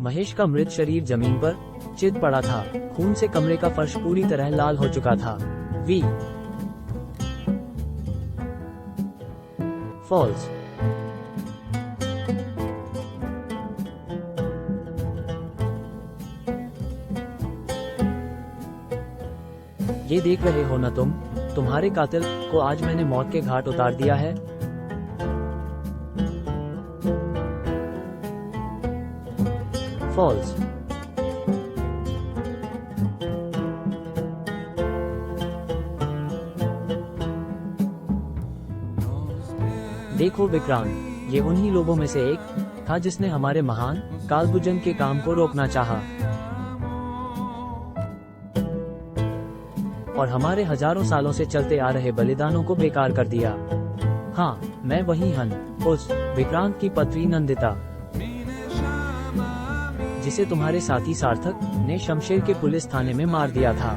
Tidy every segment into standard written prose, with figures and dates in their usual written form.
महेश का मृत शरीर जमीन पर चित पड़ा था। खून से कमरे का फर्श पूरी तरह लाल हो चुका था। We falls. ये देख रहे हो ना तुम, तुम्हारे कातिल को आज मैंने मौत के घाट उतार दिया है। फॉल्स। देखो विक्रांत, ये उन्हीं लोगों में से एक था जिसने हमारे महान कालभुजन के काम को रोकना चाहा और हमारे हजारों सालों से चलते आ रहे बलिदानों को बेकार कर दिया। हाँ, मैं वही हन, उस विक्रांत की पत्नी नंदिता, जिसे तुम्हारे साथी सार्थक ने शमशेर के पुलिस थाने में मार दिया था।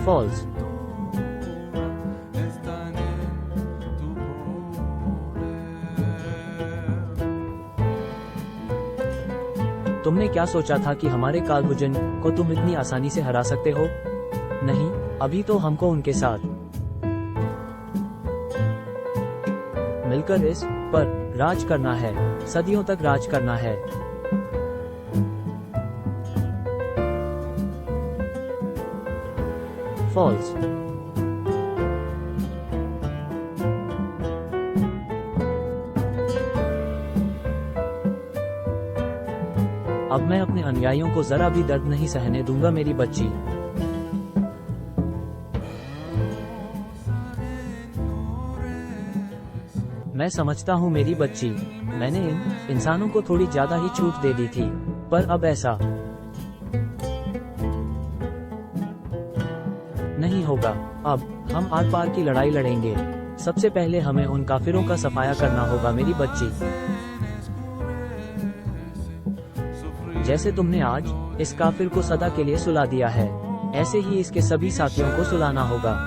फॉल्स। तुमने क्या सोचा था कि हमारे कालभुजन को तुम इतनी आसानी से हरा सकते हो? नहीं, अभी तो हमको उनके साथ मिलकर इस पर राज करना है, सदियों तक राज करना है। फॉल्स। अब मैं अपने अनुयायियों को जरा भी दर्द नहीं सहने दूंगा मेरी बच्ची। मैं समझता हूँ मेरी बच्ची, मैंने इन इंसानों को थोड़ी ज्यादा ही छूट दे दी थी, पर अब ऐसा नहीं होगा। अब हम आर पार की लड़ाई लड़ेंगे। सबसे पहले हमें उन काफिरों का सफाया करना होगा मेरी बच्ची। जैसे तुमने आज इस काफिर को सदा के लिए सुला दिया है, ऐसे ही इसके सभी साथियों को सुलाना होगा।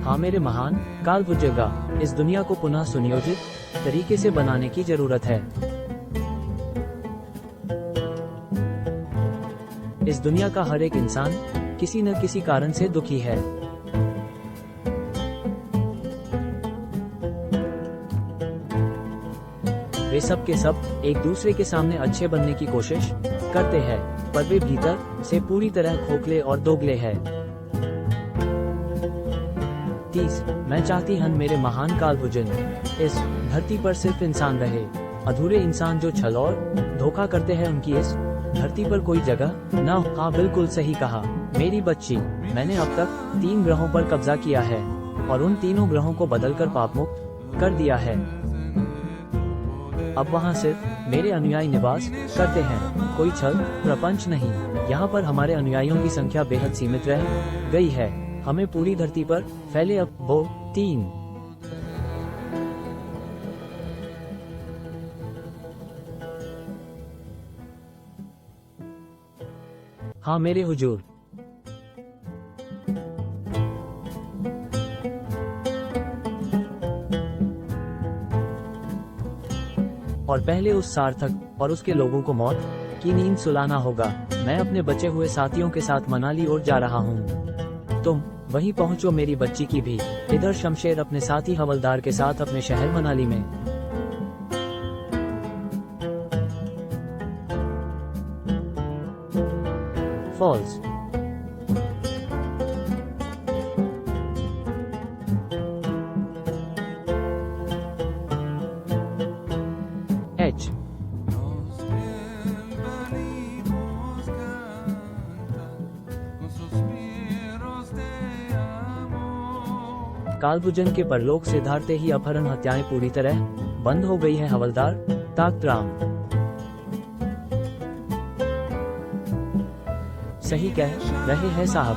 हाँ मेरे महान कालभुजगा, इस दुनिया को पुनः सुनियोजित तरीके से बनाने की जरूरत है। इस दुनिया का हर एक इंसान किसी न किसी कारण से दुखी है। वे सब के सब एक दूसरे के सामने अच्छे बनने की कोशिश करते हैं, पर वे भीतर से पूरी तरह खोखले और दोगले हैं। 30 मैं चाहती हन मेरे महान कालभुजन इस धरती पर सिर्फ इंसान रहे। अधूरे इंसान जो छल और धोखा करते हैं उनकी इस धरती पर कोई जगह न हो। हाँ बिल्कुल सही कहा मेरी बच्ची, मैंने अब तक 3 ग्रहों पर कब्जा किया है और उन तीनों ग्रहों को बदलकर पापमुक्त कर दिया है। अब वहाँ सिर्फ मेरे अनुयायी निवास करते हैं, कोई छल प्रपंच नहीं। यहाँ पर हमारे अनुयायियों की संख्या बेहद सीमित रह गई है। हमें पूरी धरती पर फैले अब वो 3 हाँ मेरे हुजूर। और पहले उस सार्थक और उसके लोगों को मौत की नींद सुलाना होगा। मैं अपने बचे हुए साथियों के साथ मनाली ओर जा रहा हूँ, तुम वहीं पहुँचो मेरी बच्ची की भी। इधर शमशेर अपने साथी हवलदार के साथ अपने शहर मनाली में। फॉल्स। एच। कालभुजन के परलोक से धारते ही अपहरण हत्याएं पूरी तरह बंद हो गई है हवलदार ताकतराम। सही कह रहे हैं साहब।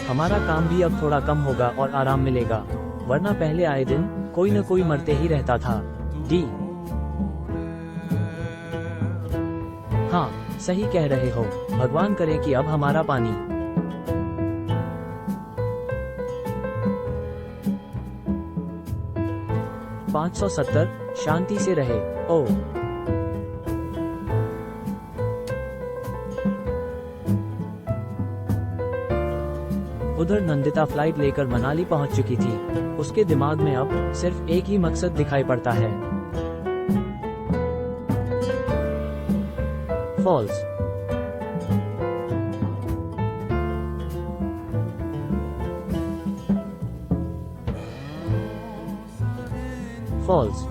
हमारा काम भी अब थोड़ा कम होगा और आराम मिलेगा, वरना पहले आए दिन कोई न कोई मरते ही रहता था। डी हाँ, सही कह रहे हो। भगवान करे कि अब हमारा पानी 570 शांति से रहे। ओ उधर नंदिता फ्लाइट लेकर मनाली पहुंच चुकी थी। उसके दिमाग में अब सिर्फ एक ही मकसद दिखाई पड़ता है, फॉल्स। फॉल्स।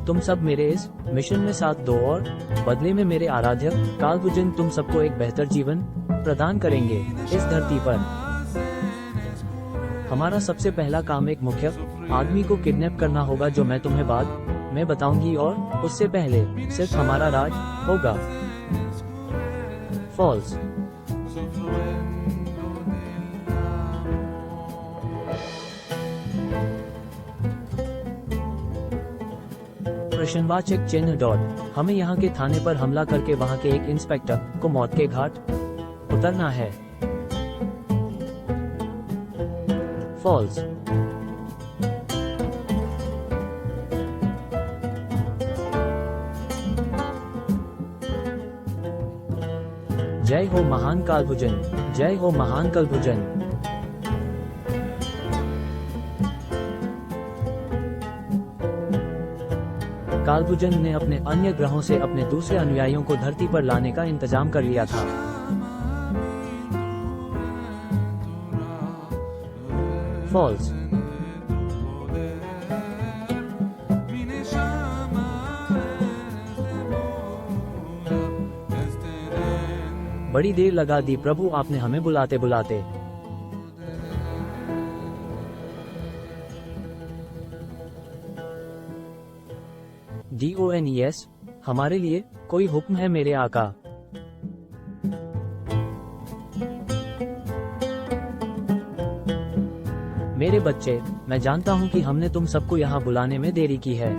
तुम सब मेरे इस मिशन में साथ दो और बदले में मेरे आराध्य कालभुजन तुम सबको एक बेहतर जीवन प्रदान करेंगे इस धरती पर। हमारा सबसे पहला काम एक मुख्य आदमी को किडनैप करना होगा, जो मैं तुम्हें बाद में बताऊंगी, और उससे पहले सिर्फ हमारा राज होगा। फॉल्स। प्रश्नवाचक चिन्ह डॉट। हमें यहाँ के थाने पर हमला करके वहाँ के एक इंस्पेक्टर को मौत के घाट उतरना है। फॉल्स। जय हो महान कालभुजन, जय हो महान कालभुजन। कालभुजन ने अपने अन्य ग्रहों से अपने दूसरे अनुयायियों को धरती पर लाने का इंतजाम कर लिया था। फॉल्स। बड़ी देर लगा दी प्रभु आपने हमें बुलाते बुलाते। DONES, हमारे लिए कोई हुक्म है मेरे आका? मेरे बच्चे, मैं जानता हूँ कि हमने तुम सबको यहाँ बुलाने में देरी की है,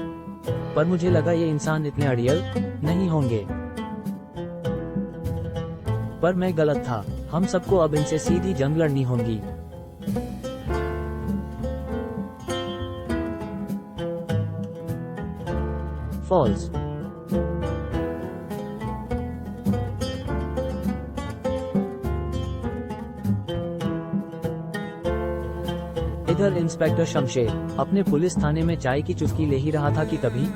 पर मुझे लगा ये इंसान इतने अड़ियल नहीं होंगे। पर मैं गलत था। हम सबको अब इनसे सीधी जंग लड़नी होगी। फॉल्स। इधर इंस्पेक्टर शमशेर अपने पुलिस थाने में चाय की चुस्की ले ही रहा था कि तभी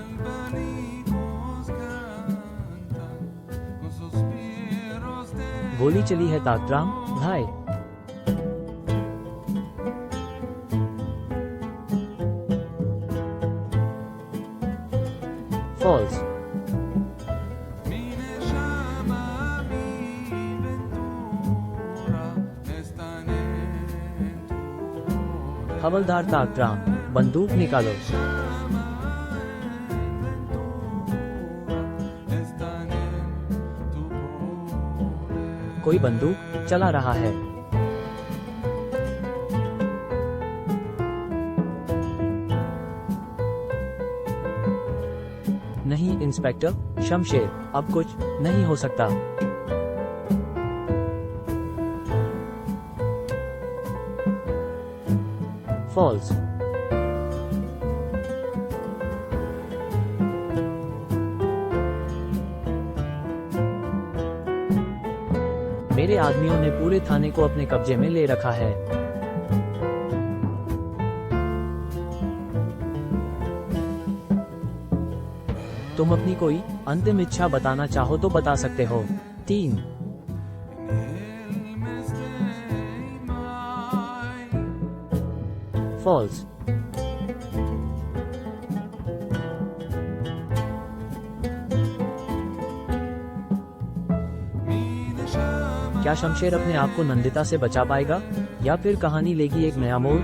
गोली चली है ताकराम भाई। फॉल्स। हवलदार ताकराम, बंदूक निकालो। कोई बंदूक चला रहा है। नहीं इंस्पेक्टर शमशेर, अब कुछ नहीं हो सकता। फॉल्स। मेरे आदमियों ने पूरे थाने को अपने कब्जे में ले रखा है। तुम अपनी कोई अंतिम इच्छा बताना चाहो तो बता सकते हो। 3 फॉल्स। क्या शमशेर अपने आप को नंदिता से बचा पाएगा या फिर कहानी लेगी एक नया मोड़?